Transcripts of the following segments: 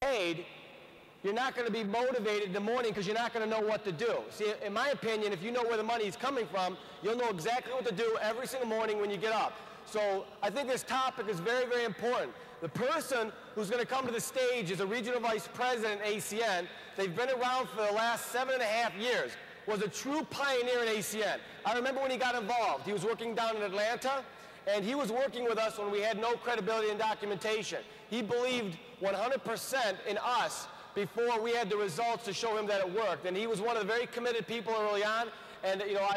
paid, you're not going to be motivated in the morning because you're not going to know what to do. See, in my opinion, if you know where the money is coming from, you'll know exactly what to do every single morning when you get up. So I think this topic is very, very important. The person who's going to come to the stage is a regional vice president at ACN. They've been around for the last 7.5 years. Was a true pioneer in ACN. I remember when he got involved. He was working down in Atlanta, and he was working with us when we had no credibility and documentation. He believed 100% in us before we had the results to show him that it worked. And he was one of the very committed people early on. And you know,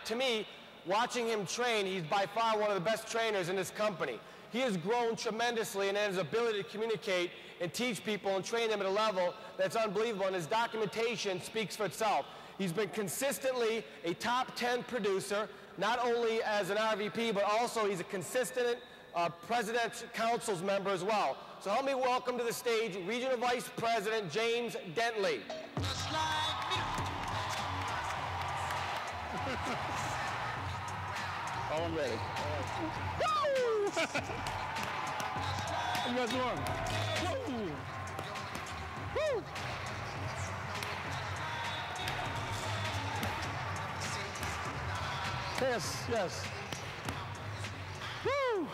to me, watching him train, he's by far one of the best trainers in this company. He has grown tremendously in his ability to communicate and teach people and train them at a level that's unbelievable. And his documentation speaks for itself. He's been consistently a top 10 producer, not only as an RVP, but also he's a consistent President's Council's member as well. So help me welcome to the stage Regional Vice President James Dentley. Just like me. Oh, I'm ready. Woo! How you guys doing? Woo! Woo! Yes, yes. Woo!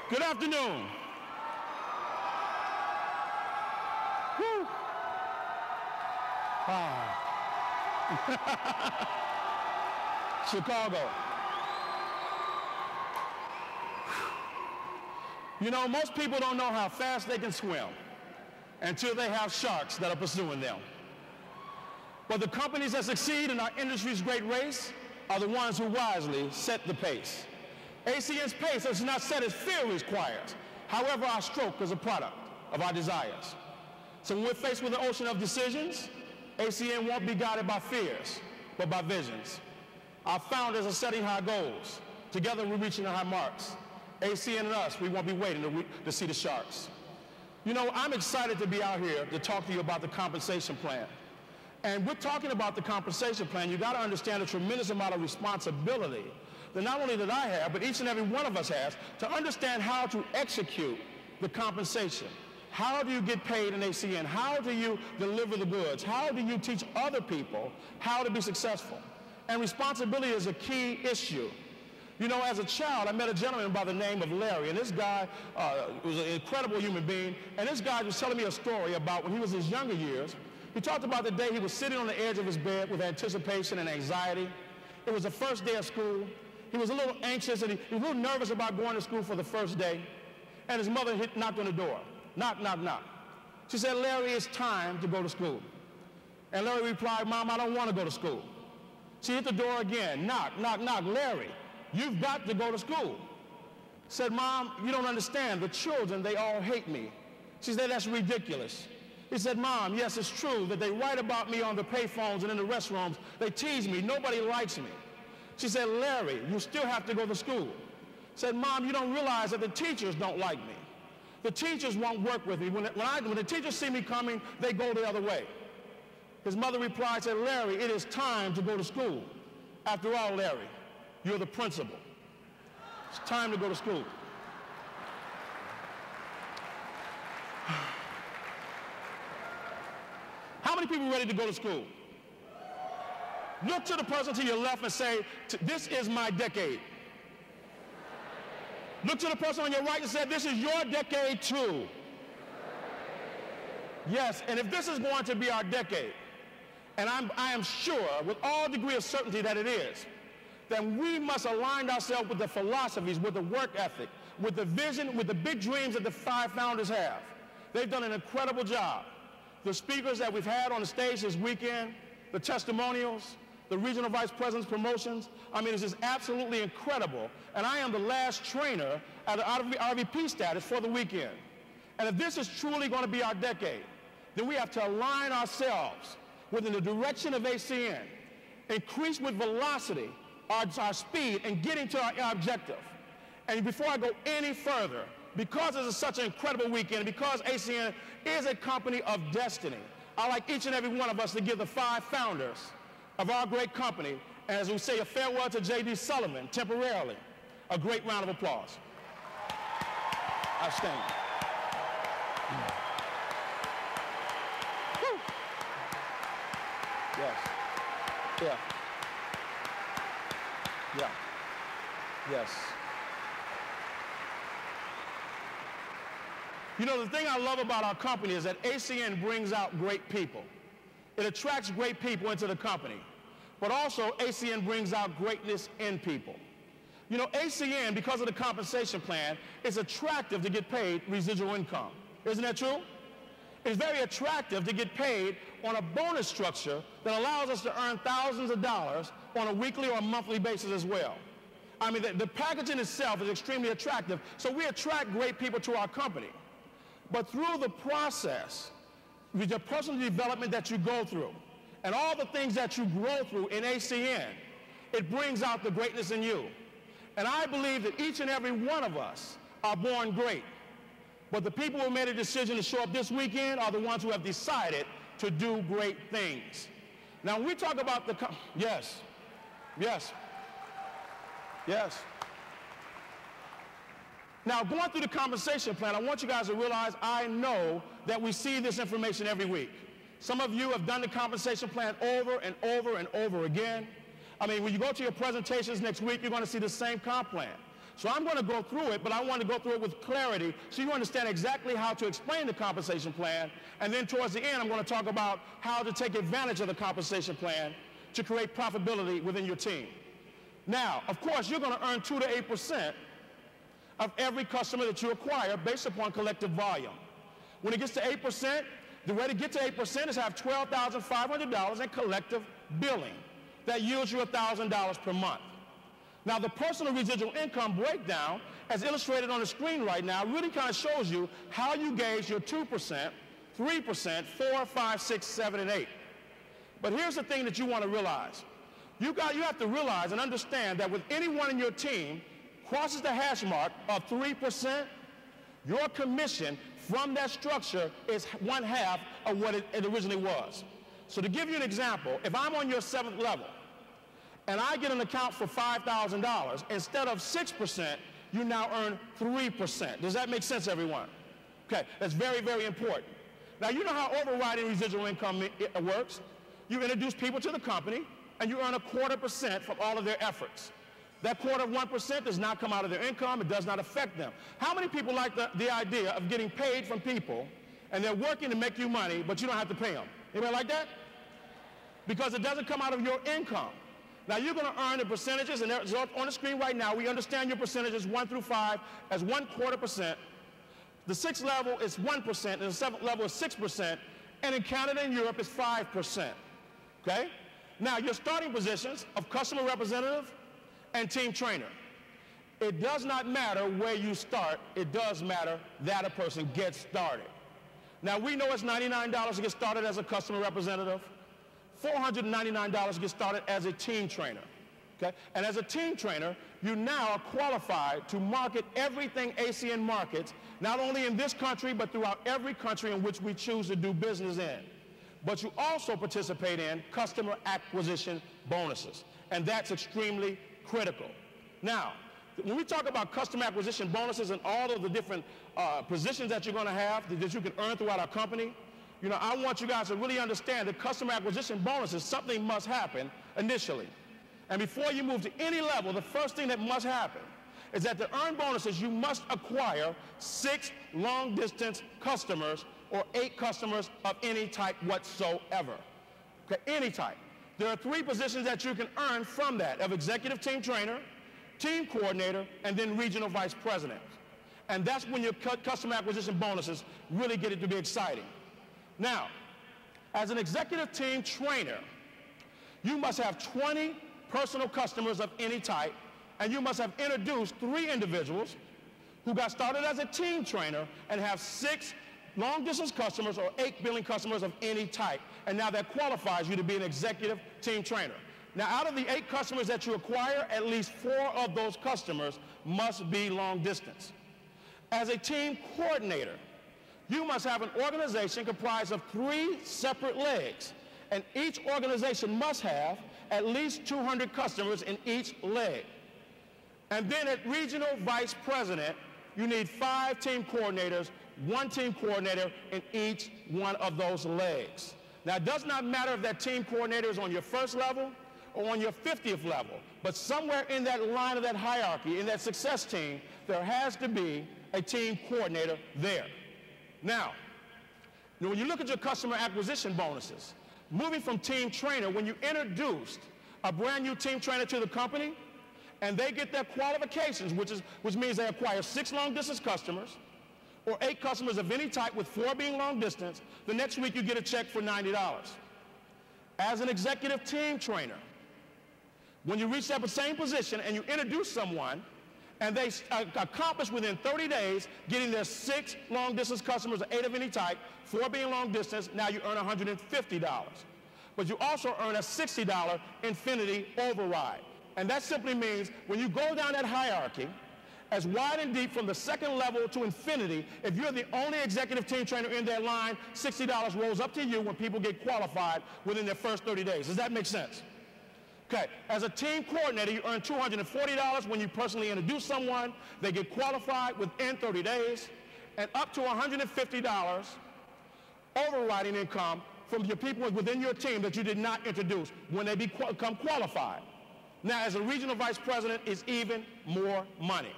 Good afternoon. Woo! Ah. Chicago. You know, most people don't know how fast they can swim until they have sharks that are pursuing them. But the companies that succeed in our industry's great race are the ones who wisely set the pace. ACN's pace is not set as fear requires. However, our stroke is a product of our desires. So when we're faced with an ocean of decisions, ACN won't be guided by fears, but by visions. Our founders are setting high goals. Together we're reaching high marks. ACN and us, we won't be waiting to see the sharks. You know, I'm excited to be out here to talk to you about the compensation plan. And we're talking about the compensation plan. You got to understand a tremendous amount of responsibility that not only that I have, but each and every one of us has, to understand how to execute the compensation. How do you get paid in ACN? How do you deliver the goods? How do you teach other people how to be successful? And responsibility is a key issue. You know, as a child, I met a gentleman by the name of Larry, and this guy was an incredible human being, and this guy was telling me a story about when he was in his younger years. He talked about the day he was sitting on the edge of his bed with anticipation and anxiety. It was the first day of school. He was a little anxious, and he was a little nervous about going to school for the first day, and his mother knocked on the door. Knock, knock, knock. She said, "Larry, it's time to go to school." And Larry replied, "Mom, I don't want to go to school." She hit the door again. Knock, knock, knock. "Larry, you've got to go to school." Said, "Mom, you don't understand. The children, they all hate me." She said, "That's ridiculous." He said, "Mom, yes, it's true that they write about me on the payphones and in the restrooms. They tease me. Nobody likes me." She said, "Larry, you still have to go to school." Said, "Mom, you don't realize that the teachers don't like me. The teachers won't work with me. When the teachers see me coming, they go the other way." His mother replied, said, "Larry, it is time to go to school. After all, Larry, you're the principal. It's time to go to school." How many people are ready to go to school? Look to the person to your left and say, "This is my decade." Look to the person on your right and say, "This is your decade too." Yes, and if this is going to be our decade, and I am sure with all degree of certainty that it is, then we must align ourselves with the philosophies, with the work ethic, with the vision, with the big dreams that the 5 founders have. They've done an incredible job. The speakers that we've had on the stage this weekend, the testimonials, the regional vice president's promotions, I mean, it's just absolutely incredible. And I am the last trainer at RVP status for the weekend. And if this is truly going to be our decade, then we have to align ourselves within the direction of ACN, increase with velocity our speed and getting to our objective. And before I go any further, because this is such an incredible weekend, because ACN is a company of destiny, I'd like each and every one of us to give the 5 founders of our great company, and as we say a farewell to J.D. Sullivan, temporarily, a great round of applause. Outstanding. Woo. Yes. Yeah. Yeah. Yes. You know, the thing I love about our company is that ACN brings out great people. It attracts great people into the company. But also, ACN brings out greatness in people. You know, ACN, because of the compensation plan, is attractive to get paid residual income. Isn't that true? It's very attractive to get paid on a bonus structure that allows us to earn thousands of dollars on a weekly or monthly basis as well. I mean, the package in itself is extremely attractive, so we attract great people to our company. But through the process, with the personal development that you go through, and all the things that you grow through in ACN, it brings out the greatness in you. And I believe that each and every one of us are born great. But the people who made a decision to show up this weekend are the ones who have decided to do great things. Now, when we talk about the, yes, yes, yes. Now, going through the compensation plan, I want you guys to realize I know that we see this information every week. Some of you have done the compensation plan over and over and over again. I mean, when you go to your presentations next week, you're going to see the same comp plan. So I'm going to go through it, but I want to go through it with clarity so you understand exactly how to explain the compensation plan. And then towards the end, I'm going to talk about how to take advantage of the compensation plan to create profitability within your team. Now, of course, you're going to earn 2 to 8% of every customer that you acquire based upon collective volume. When it gets to 8%, the way to get to 8% is have $12,500 in collective billing. That yields you $1,000 per month. Now, the personal residual income breakdown, as illustrated on the screen right now, really kind of shows you how you gauge your 2%, 3%, 4, 5, 6, 7, and 8. But here's the thing that you want to realize. You have to realize and understand that with anyone in your team crosses the hash mark of 3%, your commission from that structure is 1/2 of what it originally was. So to give you an example, if I'm on your 7th level and I get an account for $5,000, instead of 6%, you now earn 3%. Does that make sense, everyone? Okay, that's very, very important. Now, you know how overriding residual income works. You introduce people to the company, and you earn 1/4% from all of their efforts. That 1/4% does not come out of their income. It does not affect them. How many people like the idea of getting paid from people, and they're working to make you money, but you don't have to pay them? Anybody like that? Because it doesn't come out of your income. Now, you're going to earn the percentages, and they're on the screen right now. We understand your percentages 1 through 5 as 1/4%. The 6th level is 1%, and the 7th level is 6%, and in Canada and Europe it's 5%. Okay? Now, your starting positions of customer representative and team trainer. It does not matter where you start. It does matter that a person gets started. Now, we know it's $99 to get started as a customer representative, $499 to get started as a team trainer. Okay? And as a team trainer, you now are qualified to market everything ACN markets, not only in this country, but throughout every country in which we choose to do business in. But you also participate in customer acquisition bonuses, and that's extremely critical. Now, when we talk about customer acquisition bonuses and all of the different positions that you're going to have that you can earn throughout our company, you know, I want you guys to really understand that customer acquisition bonuses, something must happen initially. And before you move to any level, the first thing that must happen is that to earn bonuses, you must acquire 6 long-distance customers or 8 customers of any type whatsoever. Okay, any type. There are 3 positions that you can earn from that, of executive team trainer, team coordinator, and then regional vice president. And that's when your customer acquisition bonuses really get it to be exciting. Now, as an executive team trainer, you must have 20 personal customers of any type, and you must have introduced 3 individuals who got started as a team trainer and have 6 long-distance customers or 8 billing customers of any type. And now that qualifies you to be an executive team trainer. Now, out of the 8 customers that you acquire, at least 4 of those customers must be long distance. As a team coordinator, you must have an organization comprised of 3 separate legs, and each organization must have at least 200 customers in each leg. And then at regional vice president, you need 5 team coordinators, 1 team coordinator in each one of those legs. Now, it does not matter if that team coordinator is on your first level or on your 50th level, but somewhere in that line of that hierarchy, in that success team, there has to be a team coordinator there. Now, when you look at your customer acquisition bonuses, moving from team trainer, when you introduced a brand new team trainer to the company, and they get their qualifications, which means they acquire 6 long-distance customers, or 8 customers of any type with 4 being long-distance, the next week you get a check for $90. As an executive team trainer, when you reach that same position and you introduce someone, and they accomplish within 30 days getting their 6 long-distance customers, or 8 of any type, 4 being long-distance, now you earn $150. But you also earn a $60 infinity override. And that simply means when you go down that hierarchy, as wide and deep from the second level to infinity, if you're the only executive team trainer in that line, $60 rolls up to you when people get qualified within their first 30 days. Does that make sense? Okay, as a team coordinator, you earn $240 when you personally introduce someone, they get qualified within 30 days, and up to $150 overriding income from your people within your team that you did not introduce when they become qualified. Now, as a regional vice president, it's even more money.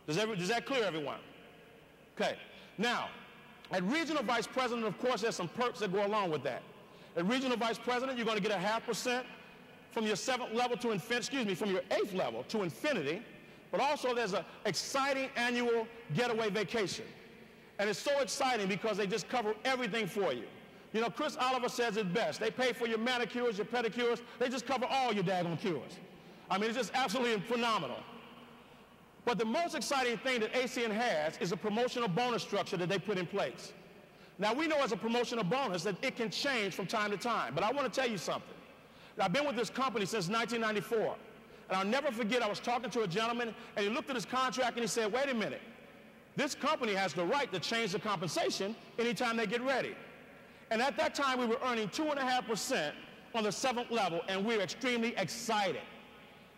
Does that clear everyone? Okay, now, at regional vice president, of course, there's some perks that go along with that. At regional vice president, you're going to get a 0.5% from your 7th level to infinity, from your 8th level to infinity, but also there's an exciting annual getaway vacation. And it's so exciting because they just cover everything for you. You know, Chris Oliver says it best. They pay for your manicures, your pedicures. They just cover all your daggone cures. I mean, it's just absolutely phenomenal. But the most exciting thing that ACN has is a promotional bonus structure that they put in place. Now, we know as a promotional bonus that it can change from time to time, but I want to tell you something. I've been with this company since 1994, and I'll never forget I was talking to a gentleman, and he looked at his contract and he said, wait a minute, this company has the right to change the compensation anytime they get ready. And at that time, we were earning 2.5% on the 7th level, and we were extremely excited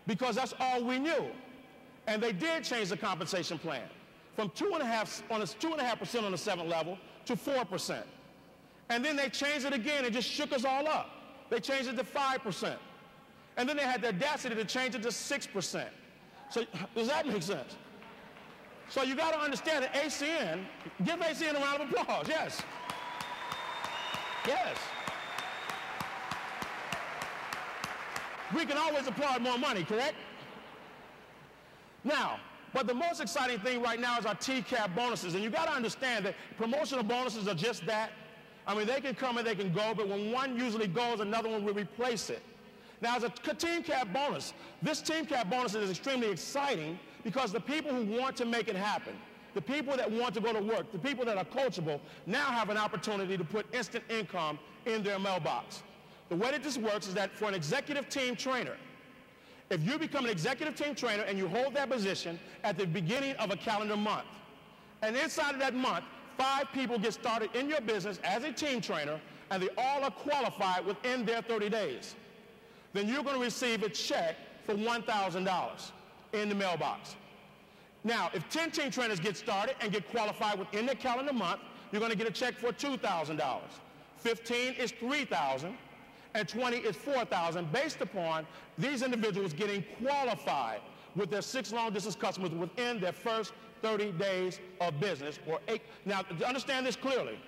because that's all we knew. And they did change the compensation plan from 2.5% on the 7th level to 4%. And then they changed it again and just shook us all up. They changed it to 5%. And then they had the audacity to change it to 6%. So does that make sense? So you got to understand that ACN, give ACN a round of applause, yes. Yes. We can always applaud more money, correct? Now, but the most exciting thing right now is our TCAP bonuses. And you got to understand that promotional bonuses are just that. I mean, they can come and they can go, but when one usually goes, another one will replace it. Now, as a team cap bonus, this team cap bonus is extremely exciting because the people who want to make it happen, the people that want to go to work, the people that are coachable, now have an opportunity to put instant income in their mailbox. The way that this works is that for an executive team trainer, if you become an executive team trainer and you hold that position at the beginning of a calendar month, and inside of that month, 5 people get started in your business as a team trainer, and they all are qualified within their 30 days, then you're going to receive a check for $1,000 in the mailbox. Now, if 10 team trainers get started and get qualified within the calendar month, you're going to get a check for $2,000. 15 is $3,000, and 20 is $4,000, based upon these individuals getting qualified with their 6 long-distance customers within their first 30 days of business, or 8. Now, to understand this clearly,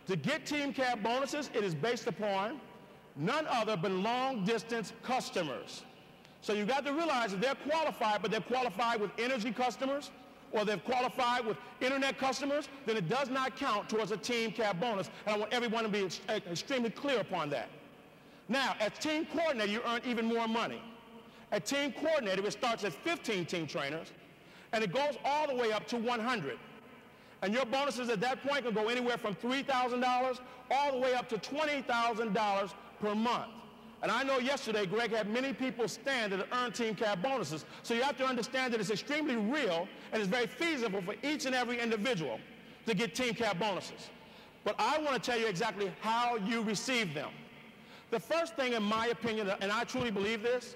to get team cap bonuses, it is based upon none other but long-distance customers. So you got to realize that they're qualified, but they're qualified with energy customers, or they're qualified with internet customers, then it does not count towards a team cap bonus, and I want everyone to be extremely clear upon that. Now, as team coordinator, you earn even more money. At team coordinator, it starts at 15 team trainers, and it goes all the way up to 100. And your bonuses at that point can go anywhere from $3,000 all the way up to $20,000 per month. And I know yesterday Greg had many people stand that earn team cap bonuses. So you have to understand that it's extremely real and it's very feasible for each and every individual to get team cap bonuses. But I want to tell you exactly how you receive them. The first thing, in my opinion, and I truly believe this,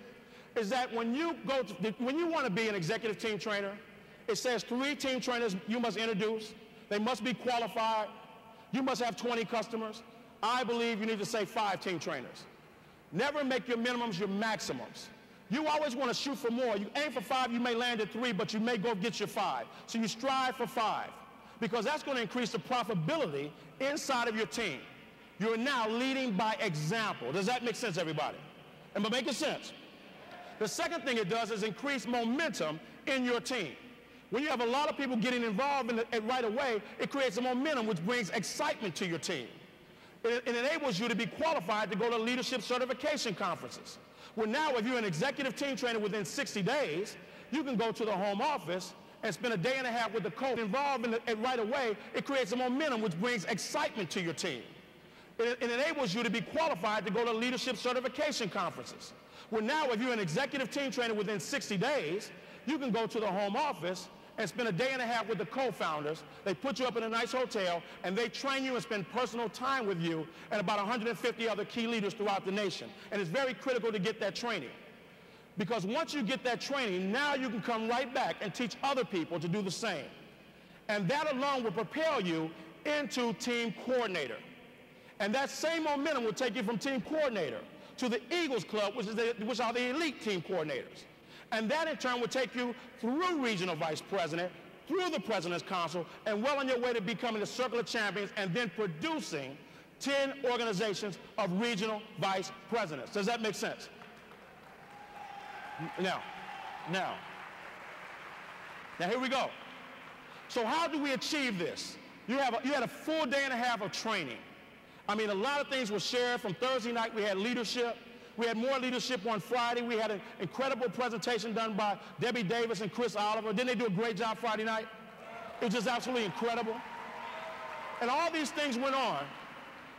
is that when you want to be an executive team trainer, It says 3 team trainers you must introduce. They must be qualified. You must have 20 customers. I believe you need to say 5 team trainers. Never make your minimums your maximums. You always want to shoot for more. You aim for 5, you may land at 3, but you may go get your 5. So you strive for 5 because that's going to increase the profitability inside of your team. You're now leading by example. Does that make sense, everybody? Am I making sense? The second thing it does is increase momentum in your team. When you have a lot of people getting involved in it right away, it creates a momentum which brings excitement to your team. It enables you to be qualified to go to leadership certification conferences. Well, now if you're an executive team trainer within 60 days, you can go to the home office and spend a day and a half with the coach involved in it right away. It creates a momentum which brings excitement to your team. It enables you to be qualified to go to leadership certification conferences. Well, now if you're an executive team trainer within 60 days, you can go to the home office and spend a day and a half with the co-founders. They put you up in a nice hotel, and they train you and spend personal time with you and about 150 other key leaders throughout the nation. And it's very critical to get that training. Because once you get that training, now you can come right back and teach other people to do the same. And that alone will propel you into team coordinator. And that same momentum will take you from team coordinator to the Eagles Club, which are the elite team coordinators. And that in turn will take you through regional vice president, through the president's council, and well on your way to becoming the circle of champions and then producing 10 organizations of regional vice presidents. Does that make sense? Now here we go. So how do we achieve this? You had a full day and a half of training. I mean, a lot of things were shared. From Thursday night, we had leadership. We had more leadership on Friday. We had an incredible presentation done by Debbie Davis and Chris Oliver. Didn't they do a great job Friday night? It was just absolutely incredible. And all these things went on.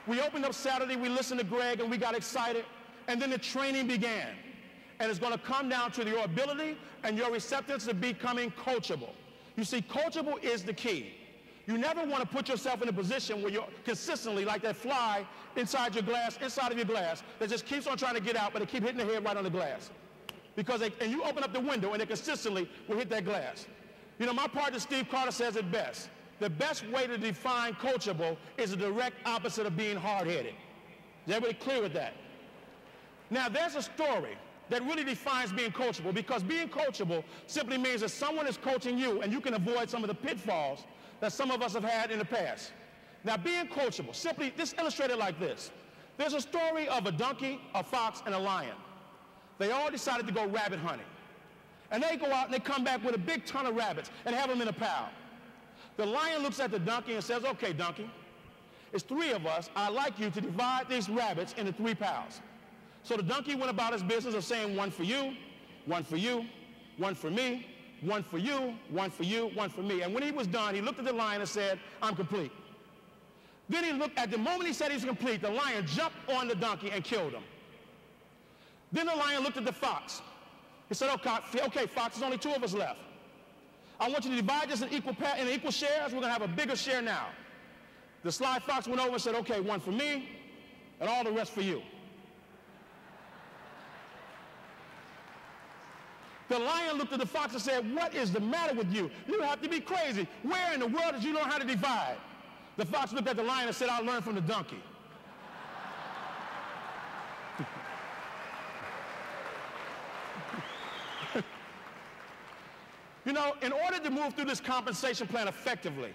We opened up Saturday, we listened to Greg, and we got excited. And then the training began. And it's going to come down to your ability and your receptance to becoming coachable. You see, coachable is the key. You never want to put yourself in a position where you're consistently like that fly inside of your glass that just keeps on trying to get out, but it keeps hitting the head right on the glass. And you open up the window and it consistently will hit that glass. You know, my partner Steve Carter says it best. The best way to define coachable is the direct opposite of being hard-headed. Is everybody clear with that? Now, there's a story that really defines being coachable, because being coachable simply means that someone is coaching you and you can avoid some of the pitfalls that some of us have had in the past. Now, being coachable, simply, this illustrated like this. There's a story of a donkey, a fox, and a lion. They all decided to go rabbit hunting. And they go out and they come back with a big ton of rabbits and have them in a pile. The lion looks at the donkey and says, okay, donkey, it's 3 of us. I'd like you to divide these rabbits into 3 piles. So the donkey went about his business of saying 1 for you, 1 for you, 1 for me, 1 for you, 1 for you, 1 for me. And when he was done, he looked at the lion and said, I'm complete. Then he looked, at the moment he said he was complete, the lion jumped on the donkey and killed him. Then the lion looked at the fox. He said, okay, fox, there's only 2 of us left. I want you to divide this in equal shares. We're going to have a bigger share now. The sly fox went over and said, okay, 1 for me and all the rest for you. The lion looked at the fox and said, what is the matter with you? You have to be crazy. Where in the world did you learn how to divide? The fox looked at the lion and said, I learned from the donkey. You know, in order to move through this compensation plan effectively,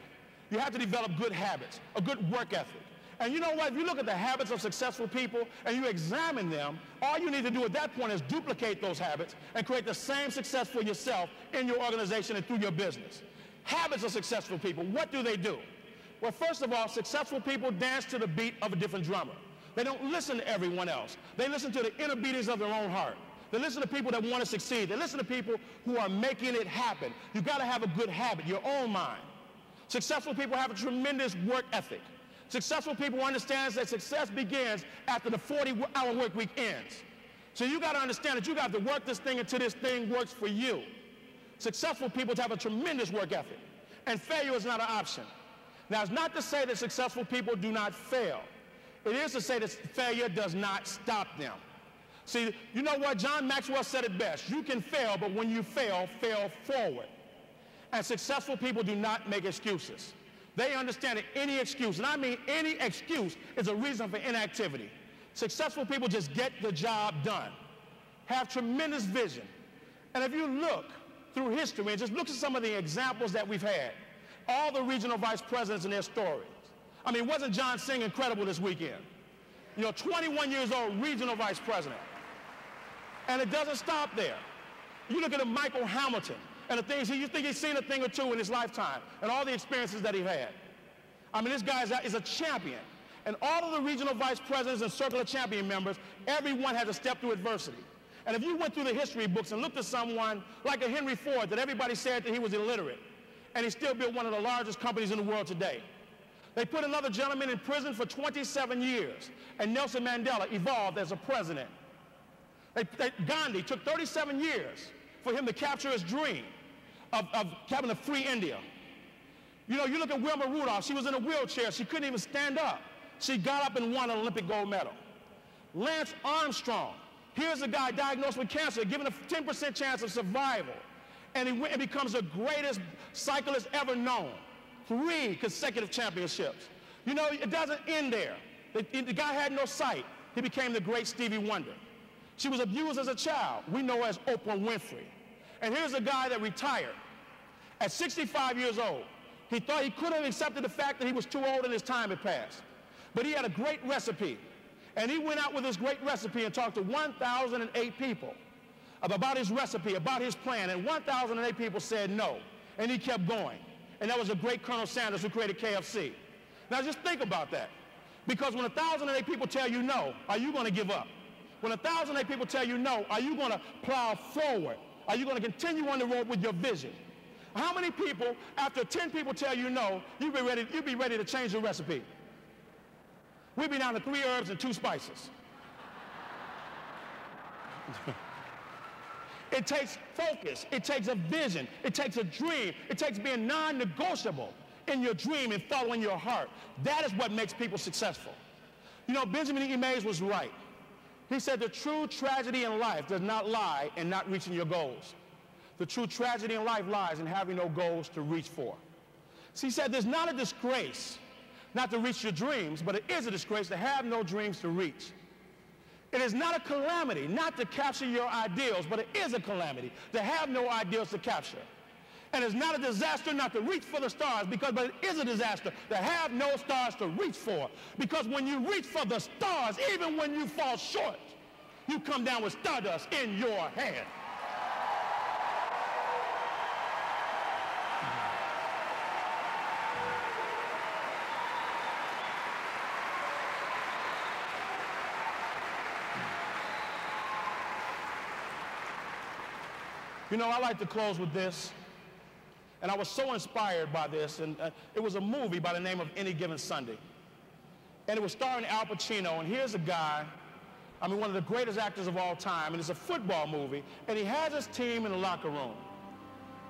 you have to develop good habits, a good work ethic. And you know what? If you look at the habits of successful people and you examine them, all you need to do at that point is duplicate those habits and create the same success for yourself in your organization and through your business. Habits of successful people, what do they do? Well, first of all, successful people dance to the beat of a different drummer. They don't listen to everyone else. They listen to the inner beatings of their own heart. They listen to people that want to succeed. They listen to people who are making it happen. You've got to have a good habit, your own mind. Successful people have a tremendous work ethic. Successful people understand that success begins after the 40-hour work week ends. So you got to understand that you got to work this thing until this thing works for you. Successful people have a tremendous work ethic, and failure is not an option. Now, it's not to say that successful people do not fail. It is to say that failure does not stop them. See, you know what? John Maxwell said it best. You can fail, but when you fail, fail forward. And successful people do not make excuses. They understand that any excuse, and I mean any excuse, is a reason for inactivity. Successful people just get the job done, have tremendous vision. And if you look through history and just look at some of the examples that we've had, all the regional vice presidents and their stories. I mean, wasn't John Singh incredible this weekend? 21 years old, regional vice president. And it doesn't stop there. You look at Michael Hamilton and the things, you think he's seen a thing or two in his lifetime and all the experiences that he had. I mean, this guy is a champion. And all of the regional vice presidents and Circle of Champion members, everyone had to step through adversity. And if you went through the history books and looked at someone like a Henry Ford that everybody said that he was illiterate, and he still built one of the largest companies in the world today. They put another gentleman in prison for 27 years, and Nelson Mandela evolved as a president. Gandhi took 37 years for him to capture his dream of having a free India. You look at Wilma Rudolph. She was in a wheelchair. She couldn't even stand up. She got up and won an Olympic gold medal. Lance Armstrong. Here's a guy diagnosed with cancer, given a 10% chance of survival. And he becomes the greatest cyclist ever known. 3 consecutive championships. It doesn't end there. The guy had no sight. He became the great Stevie Wonder. She was abused as a child. We know her as Oprah Winfrey. And here's a guy that retired at 65 years old. He thought he could have accepted the fact that he was too old and his time had passed. But he had a great recipe. And he went out with this great recipe and talked to 1,008 people about his recipe, about his plan, and 1,008 people said no, and he kept going. And that was the great Colonel Sanders who created KFC. Now just think about that, because when 1,008 people tell you no, are you going to give up? When 1,008 people tell you no, are you going to plow forward? Are you going to continue on the road with your vision? How many people, after 10 people tell you no, you'd be ready to change the recipe? We'd be down to 3 herbs and 2 spices. It takes focus. It takes a vision. It takes a dream. It takes being non-negotiable in your dream and following your heart. That is what makes people successful. Benjamin E. Mays was right. He said the true tragedy in life does not lie in not reaching your goals. The true tragedy in life lies in having no goals to reach for. So he said there's not a disgrace not to reach your dreams, but it is a disgrace to have no dreams to reach. It is not a calamity not to capture your ideals, but it is a calamity to have no ideals to capture. And it's not a disaster not to reach for the stars, but it is a disaster to have no stars to reach for. Because when you reach for the stars, even when you fall short, you come down with stardust in your hand. I like to close with this, and I was so inspired by this, and it was a movie by the name of Any Given Sunday, and it was starring Al Pacino, and here's a guy, one of the greatest actors of all time, and it's a football movie, and he has his team in the locker room,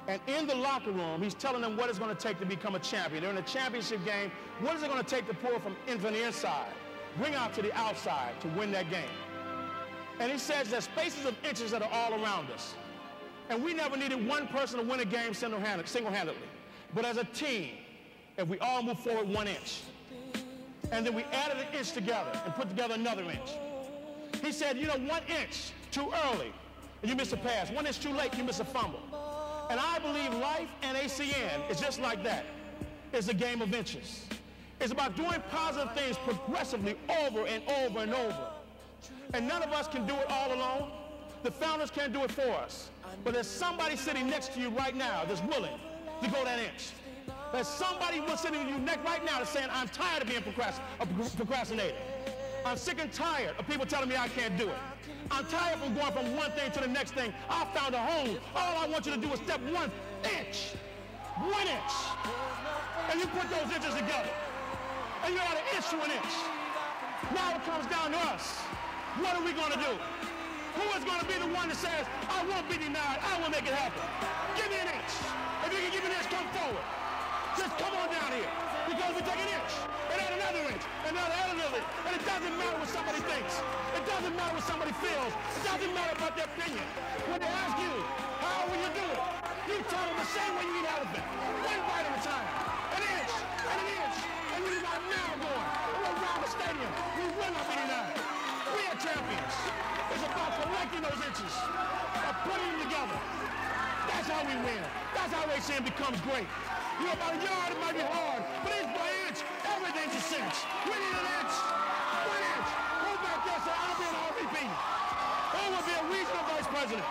and in the locker room, he's telling them what it's going to take to become a champion. They're in a championship game. What is it going to take to pull from the inside, bring out to the outside to win that game? And he says there's spaces of inches that are all around us. And we never needed one person to win a game single-handedly. But as a team, if we all move forward 1 inch, and then we added an inch together and put together another inch. He said, 1 inch too early, and you miss a pass. 1 inch too late, you miss a fumble. And I believe life and ACN is just like that. It's a game of inches. It's about doing positive things progressively over and over and over. And none of us can do it all alone. The founders can't do it for us. But there's somebody sitting next to you right now that's willing to go that inch. There's somebody sitting with you right now that's saying, I'm tired of being a procrastinator. I'm sick and tired of people telling me I can't do it. I'm tired from going from one thing to the next thing. I found a home. All I want you to do is step 1 inch. 1 inch. And you put those inches together. And you add an inch to an inch. Now it comes down to us. What are we going to do? Who is going to be the one that says, I won't be denied, I will make it happen? Give me an inch. If you can give me an inch, come forward. Just come on down here. Because we take an inch, and add another inch, and another inch. And it doesn't matter what somebody thinks. It doesn't matter what somebody feels. It doesn't matter about their opinion. When they ask you, how will you do it? You told them the same way you eat elephant. One bite at a time. An inch, and an inch. And we got now going. We're around the stadium. We win up 89. We are champions. It's about collecting those inches and putting them together. That's how we win. That's how ACM becomes great. You know, about a yard, it might be hard, but inch by inch, everything's a cinch. We need an inch. 1 inch. Go back there and say, I'll be an RVP. Who will be a regional vice president?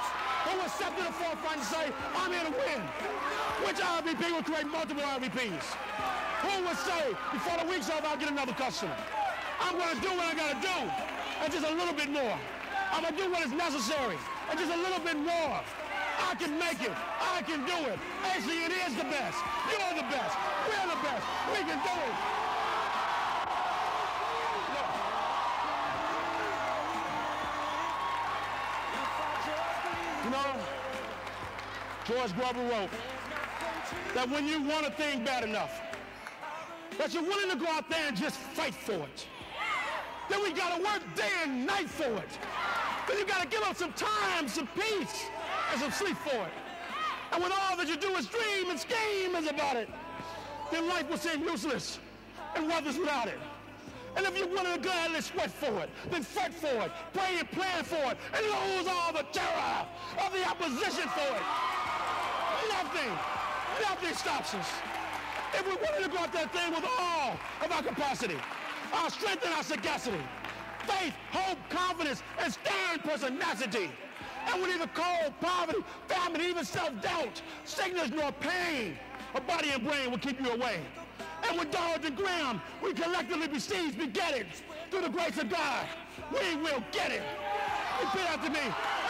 Who will step to the forefront and say, I'm here to win? Which RVP will create multiple RVPs? Who will say, before the week's over, I'll get another customer? I'm going to do what I got to do, and just a little bit more. I'm going to do what is necessary, and just a little bit more. I can make it. I can do it. ACN is the best. You're the best. We're the best. We can do it. You know, George Gruber wrote that when you want a thing bad enough, that you're willing to go out there and just fight for it. Then we got to work day and night for it. Then you got to give up some time, some peace, and some sleep for it. And when all that you do is dream and scheme is about it, then life will seem useless and worthless without it. And if you're willing to gladly sweat for it, then fight for it, pray and plan for it, and lose all the terror of the opposition for it. Nothing stops us. If we're willing to go out that thing with all of our capacity, our strength and our sagacity, faith, hope, confidence, and stern pertinacity, and with neither cold, poverty, famine, even self-doubt, sickness nor pain, a body and brain will keep you away. And with Dodge and Graham, we collectively besiege, beget it. Through the grace of God, we will get it. Repeat after me.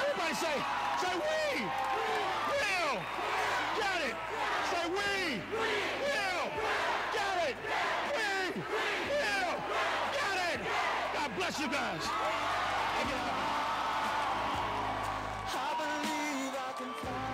Everybody say we will get it. Say we will get it. We will get it. God bless you guys. I believe I can fly.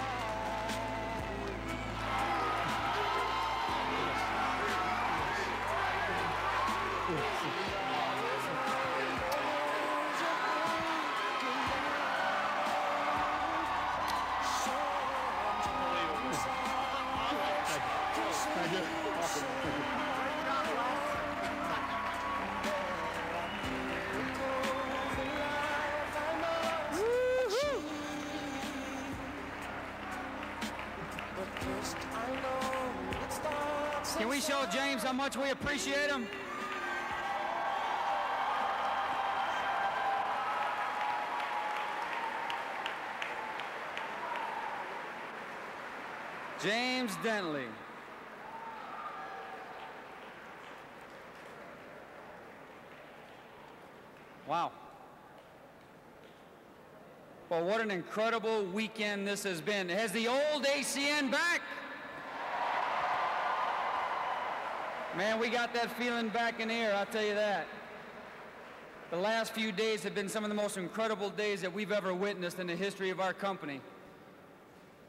Can we show James how much we appreciate him? James Dentley. Wow. Well, what an incredible weekend this has been. Has the old ACN back? Man, we got that feeling back in the air, I'll tell you that. The last few days have been some of the most incredible days that we've ever witnessed in the history of our company.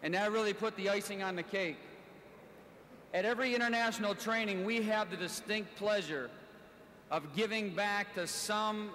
And that really put the icing on the cake. At every international training, we have the distinct pleasure of giving back to some